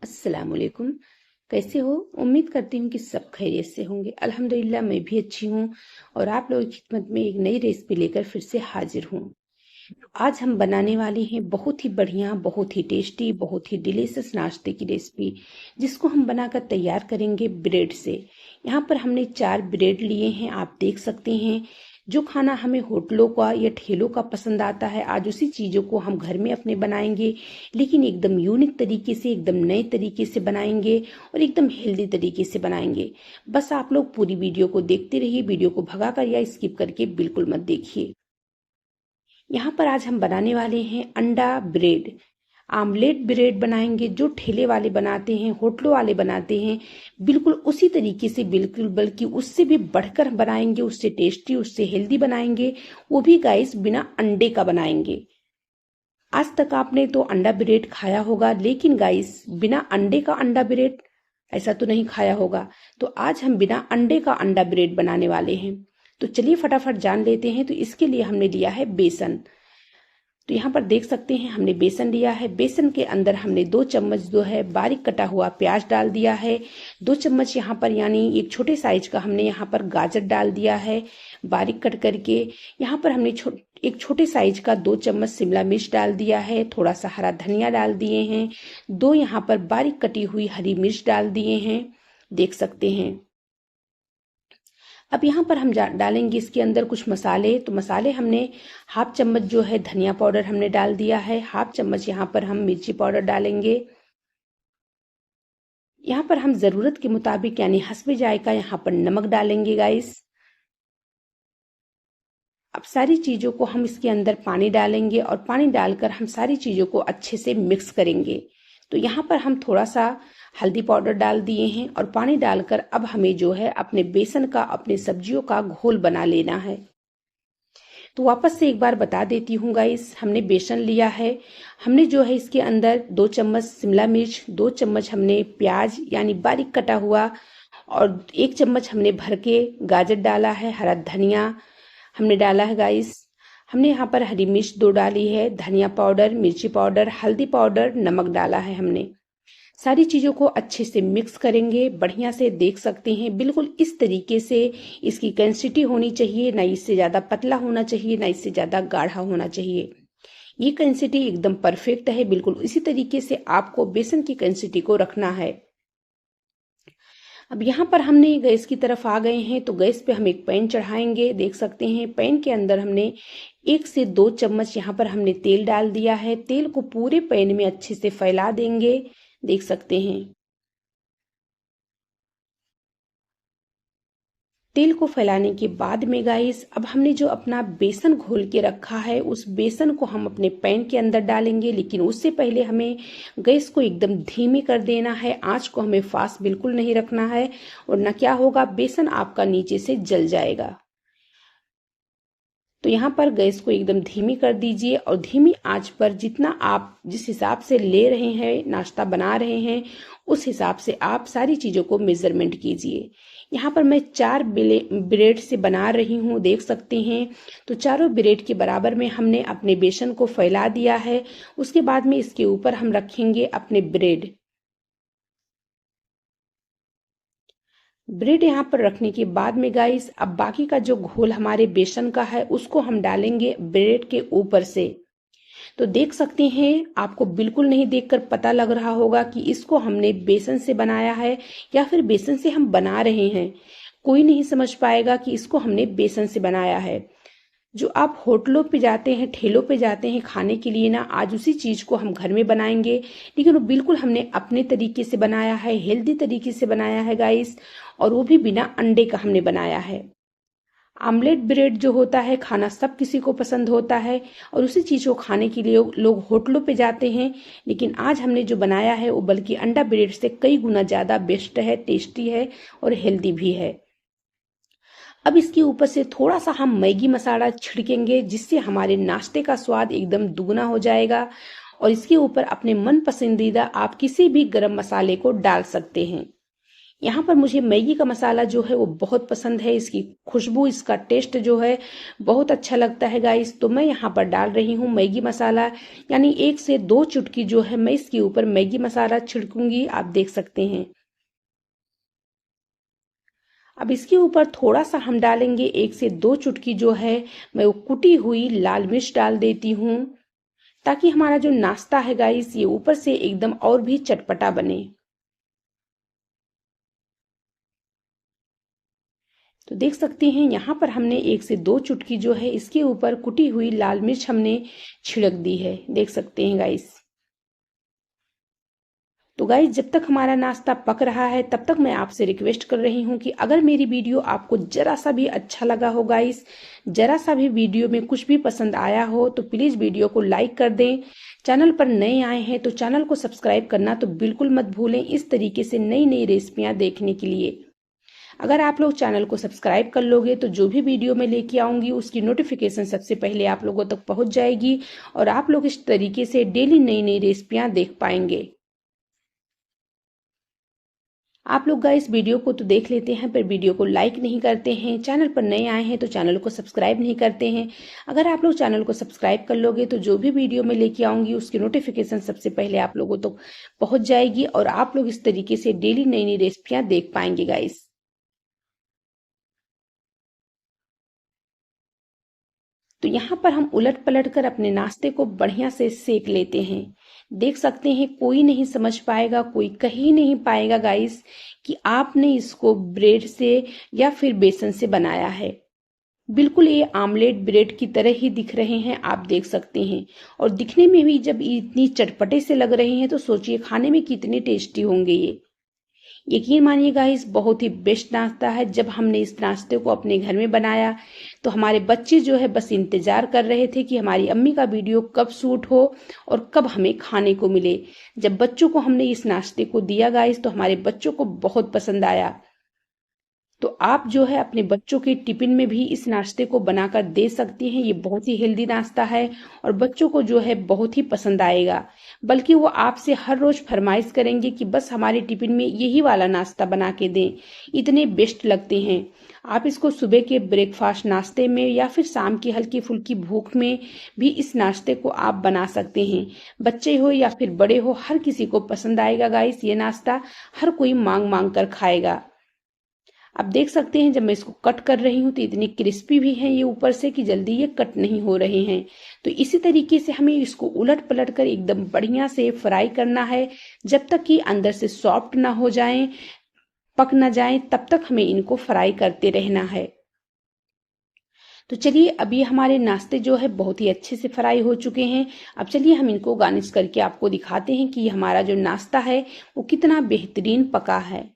अस्सलाम वालेकुम। कैसे हो? उम्मीद करती हूँ कि सब खैरियत से होंगे। अल्हम्दुलिल्लाह मैं भी अच्छी हूँ और आप लोगों की खिदमत में एक नई रेसिपी लेकर फिर से हाजिर हूँ। आज हम बनाने वाले हैं बहुत ही बढ़िया, बहुत ही टेस्टी, बहुत ही डिलीशियस नाश्ते की रेसिपी, जिसको हम बनाकर तैयार करेंगे ब्रेड से। यहाँ पर हमने 4 ब्रेड लिए हैं, आप देख सकते हैं। जो खाना हमें होटलों का या ठेलों का पसंद आता है, आज उसी चीज़ों को हम घर में अपने बनाएंगे, लेकिन एकदम यूनिक तरीके से, एकदम नए तरीके से बनाएंगे और एकदम हेल्दी तरीके से बनाएंगे। बस आप लोग पूरी वीडियो को देखते रहिए, वीडियो को भगाकर या स्किप करके बिल्कुल मत देखिए। यहाँ पर आज हम बनाने वाले हैं अंडा ब्रेड, आमलेट ब्रेड बनाएंगे। जो ठेले वाले बनाते हैं, होटलों वाले बनाते हैं, बिल्कुल उसी तरीके से, बिल्कुल बल्कि उससे भी बढ़कर हम बनाएंगे, उससे टेस्टी, उससे हेल्दी बनाएंगे। वो भी गाइस बिना अंडे का बनाएंगे। आज तक आपने तो अंडा ब्रेड खाया होगा, लेकिन गाइस बिना अंडे का अंडा ब्रेड ऐसा तो नहीं खाया होगा। तो आज हम बिना अंडे का अंडा ब्रेड बनाने वाले हैं। तो चलिए फटाफट जान लेते हैं। तो इसके लिए हमने लिया है बेसन। तो यहाँ पर देख सकते हैं हमने बेसन लिया है। बेसन के अंदर हमने 2 चम्मच जो है बारीक कटा हुआ प्याज डाल दिया है। 2 चम्मच यहाँ पर यानी एक छोटे साइज का हमने यहाँ पर गाजर डाल दिया है बारीक कट करके। यहाँ पर हमने एक छोटे साइज का 2 चम्मच शिमला मिर्च डाल दिया है। थोड़ा सा हरा धनिया डाल दिए हैं। 2 यहाँ पर बारीक कटी हुई हरी मिर्च डाल दिए हैं, देख सकते हैं। अब यहाँ पर हम डालेंगे इसके अंदर कुछ मसाले। तो मसाले हमने हाफ चम्मच जो है धनिया पाउडर हमने डाल दिया है। हाफ चम्मच यहाँ पर हम मिर्ची पाउडर डालेंगे। यहाँ पर हम ज़रूरत के मुताबिक यानी हस्बे जायका यहाँ पर नमक डालेंगे गाइस। अब सारी चीज़ों को हम इसके अंदर पानी डालेंगे और पानी डालकर हम सारी चीज़ों को अच्छे से मिक्स करेंगे। तो यहाँ पर हम थोड़ा सा हल्दी पाउडर डाल दिए हैं और पानी डालकर अब हमें जो है अपने बेसन का, अपने सब्जियों का घोल बना लेना है। तो वापस से एक बार बता देती हूँ गाइस, हमने बेसन लिया है। हमने जो है इसके अंदर 2 चम्मच शिमला मिर्च, 2 चम्मच हमने प्याज यानी बारीक कटा हुआ और 1 चम्मच हमने भर के गाजर डाला है। हरा धनिया हमने डाला है गाइस। हमने यहाँ पर हरी मिर्च 2 डाली है, धनिया पाउडर, मिर्ची पाउडर, हल्दी पाउडर, नमक डाला है हमने। सारी चीज़ों को अच्छे से मिक्स करेंगे बढ़िया से। देख सकते हैं बिल्कुल इस तरीके से इसकी कंसिस्टेंसी होनी चाहिए, ना इससे ज़्यादा पतला होना चाहिए, ना इससे ज़्यादा गाढ़ा होना चाहिए। ये कंसिस्टेंसी एकदम परफेक्ट है। बिल्कुल इसी तरीके से आपको बेसन की कंसिस्टेंसी को रखना है। अब यहाँ पर हमने गैस की तरफ आ गए हैं। तो गैस पे हम एक पैन चढ़ाएंगे। देख सकते हैं पैन के अंदर हमने 1 से 2 चम्मच यहाँ पर हमने तेल डाल दिया है। तेल को पूरे पैन में अच्छे से फैला देंगे, देख सकते हैं। तेल को फैलाने के बाद में गाइस, अब हमने जो अपना बेसन घोल के रखा है, उस बेसन को हम अपने पैन के अंदर डालेंगे। लेकिन उससे पहले हमें गैस को एकदम धीमी कर देना है। आंच को हमें फास्ट बिल्कुल नहीं रखना है, वरना क्या होगा, बेसन आपका नीचे से जल जाएगा। तो यहाँ पर गैस को एकदम धीमी कर दीजिए और धीमी आंच पर जितना आप जिस हिसाब से ले रहे हैं, नाश्ता बना रहे हैं, उस हिसाब से आप सारी चीज़ों को मेजरमेंट कीजिए। यहाँ पर मैं 4 ब्रेड से बना रही हूँ, देख सकते हैं। तो चारों ब्रेड के बराबर में हमने अपने बेसन को फैला दिया है। उसके बाद में इसके ऊपर हम रखेंगे अपने ब्रेड। ब्रेड यहाँ पर रखने के बाद में गाइस, अब बाकी का जो घोल हमारे बेसन का है उसको हम डालेंगे ब्रेड के ऊपर से। तो देख सकते हैं, आपको बिल्कुल नहीं देखकर पता लग रहा होगा कि इसको हमने बेसन से बनाया है या फिर बेसन से हम बना रहे हैं। कोई नहीं समझ पाएगा कि इसको हमने बेसन से बनाया है। जो आप होटलों पे जाते हैं, ठेलों पे जाते हैं खाने के लिए ना, आज उसी चीज़ को हम घर में बनाएंगे। लेकिन वो बिल्कुल हमने अपने तरीके से बनाया है, हेल्दी तरीके से बनाया है गाइस, और वो भी बिना अंडे का हमने बनाया है। आमलेट ब्रेड जो होता है, खाना सब किसी को पसंद होता है और उसी चीज़ को खाने के लिए लोग होटलों पे जाते हैं। लेकिन आज हमने जो बनाया है वो बल्कि अंडा ब्रेड से कई गुना ज़्यादा बेस्ट है, टेस्टी है और हेल्दी भी है। अब इसके ऊपर से थोड़ा सा हम मैगी मसाला छिड़केंगे, जिससे हमारे नाश्ते का स्वाद एकदम दुगना हो जाएगा। और इसके ऊपर अपने मन पसंदीदा आप किसी भी गरम मसाले को डाल सकते हैं। यहाँ पर मुझे मैगी का मसाला जो है वो बहुत पसंद है। इसकी खुशबू, इसका टेस्ट जो है बहुत अच्छा लगता है गाइस। तो मैं यहाँ पर डाल रही हूँ मैगी मसाला, यानी 1 से 2 चुटकी जो है मैं इसके ऊपर मैगी मसाला छिड़कूंगी, आप देख सकते हैं। अब इसके ऊपर थोड़ा सा हम डालेंगे 1 से 2 चुटकी जो है मैं वो कुटी हुई लाल मिर्च डाल देती हूँ, ताकि हमारा जो नाश्ता है गाइस ये ऊपर से एकदम और भी चटपटा बने। तो देख सकते हैं यहाँ पर हमने 1 से 2 चुटकी जो है इसके ऊपर कुटी हुई लाल मिर्च हमने छिड़क दी है, देख सकते हैं गाइस। तो गाइस जब तक हमारा नाश्ता पक रहा है तब तक मैं आपसे रिक्वेस्ट कर रही हूँ कि अगर मेरी वीडियो आपको जरा सा भी अच्छा लगा हो गाइस, जरा सा भी वीडियो में कुछ भी पसंद आया हो तो प्लीज वीडियो को लाइक कर दें। चैनल पर नए आए हैं तो चैनल को सब्सक्राइब करना तो बिल्कुल मत भूलें, इस तरीके से नई नई रेसिपियां देखने के लिए। अगर आप लोग चैनल को सब्सक्राइब कर लोगे तो जो भी वीडियो मैं लेके आऊंगी उसकी नोटिफिकेशन सबसे पहले आप लोगों तक पहुंच जाएगी और आप लोग इस तरीके से डेली नई नई रेसिपियां देख पाएंगे। आप लोग गाइस वीडियो को तो देख लेते हैं पर वीडियो को लाइक नहीं करते हैं, चैनल पर नए आए हैं तो चैनल को सब्सक्राइब नहीं करते हैं। अगर आप लोग चैनल को सब्सक्राइब कर लोगे तो जो भी वीडियो मैं लेके आऊंगी उसकी नोटिफिकेशन सबसे पहले आप लोगों तक पहुंच जाएगी और आप लोग इस तरीके से डेली नई नई रेसिपियां देख पाएंगे गाइस। तो यहाँ पर हम उलट पलट कर अपने नाश्ते को बढ़िया से सेक लेते हैं। देख सकते हैं कोई नहीं समझ पाएगा, कोई कहीं नहीं पाएगा गाइस कि आपने इसको ब्रेड से या फिर बेसन से बनाया है। बिल्कुल ये आमलेट ब्रेड की तरह ही दिख रहे हैं, आप देख सकते हैं। और दिखने में भी जब इतनी चटपटे से लग रहे हैं तो सोचिए खाने में कितने टेस्टी होंगे ये। यकीन मानिए गाइस बहुत ही बेस्ट नाश्ता है। जब हमने इस नाश्ते को अपने घर में बनाया तो हमारे बच्चे जो है बस इंतजार कर रहे थे कि हमारी अम्मी का वीडियो कब शूट हो और कब हमें खाने को मिले। जब बच्चों को हमने इस नाश्ते को दिया गाइस तो हमारे बच्चों को बहुत पसंद आया। तो आप जो है अपने बच्चों के टिफिन में भी इस नाश्ते को बनाकर दे सकती हैं। ये बहुत ही हेल्दी नाश्ता है और बच्चों को जो है बहुत ही पसंद आएगा। बल्कि वो आपसे हर रोज फरमाइश करेंगे कि बस हमारे टिफिन में यही वाला नाश्ता बना के दें, इतने बेस्ट लगते हैं। आप इसको सुबह के ब्रेकफास्ट नाश्ते में या फिर शाम की हल्की फुल्की भूख में भी इस नाश्ते को आप बना सकते हैं। बच्चे हो या फिर बड़े हो हर किसी को पसंद आएगा गाइस, ये नाश्ता हर कोई मांग मांग कर खाएगा। आप देख सकते हैं जब मैं इसको कट कर रही हूँ तो इतनी क्रिस्पी भी हैं ये ऊपर से कि जल्दी ये कट नहीं हो रहे हैं। तो इसी तरीके से हमें इसको उलट पलट कर एकदम बढ़िया से फ्राई करना है, जब तक कि अंदर से सॉफ्ट ना हो जाएं, पक ना जाएं, तब तक हमें इनको फ्राई करते रहना है। तो चलिए अभी हमारे नाश्ते जो है बहुत ही अच्छे से फ्राई हो चुके हैं। अब चलिए हम इनको गार्निश करके आपको दिखाते हैं कि हमारा जो नाश्ता है वो कितना बेहतरीन पका है।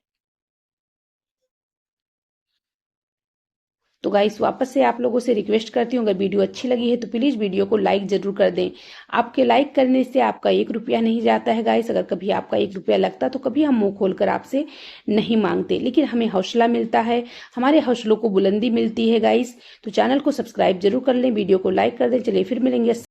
तो गाइस वापस से आप लोगों से रिक्वेस्ट करती हूँ, अगर वीडियो अच्छी लगी है तो प्लीज वीडियो को लाइक जरूर कर दें। आपके लाइक करने से आपका 1 रुपया नहीं जाता है गाइस। अगर कभी आपका 1 रुपया लगता तो कभी हम मुंह खोलकर आपसे नहीं मांगते, लेकिन हमें हौसला मिलता है, हमारे हौसलों को बुलंदी मिलती है गाइस। तो चैनल को सब्सक्राइब जरूर कर लें, वीडियो को लाइक कर दें। चलिए फिर मिलेंगे।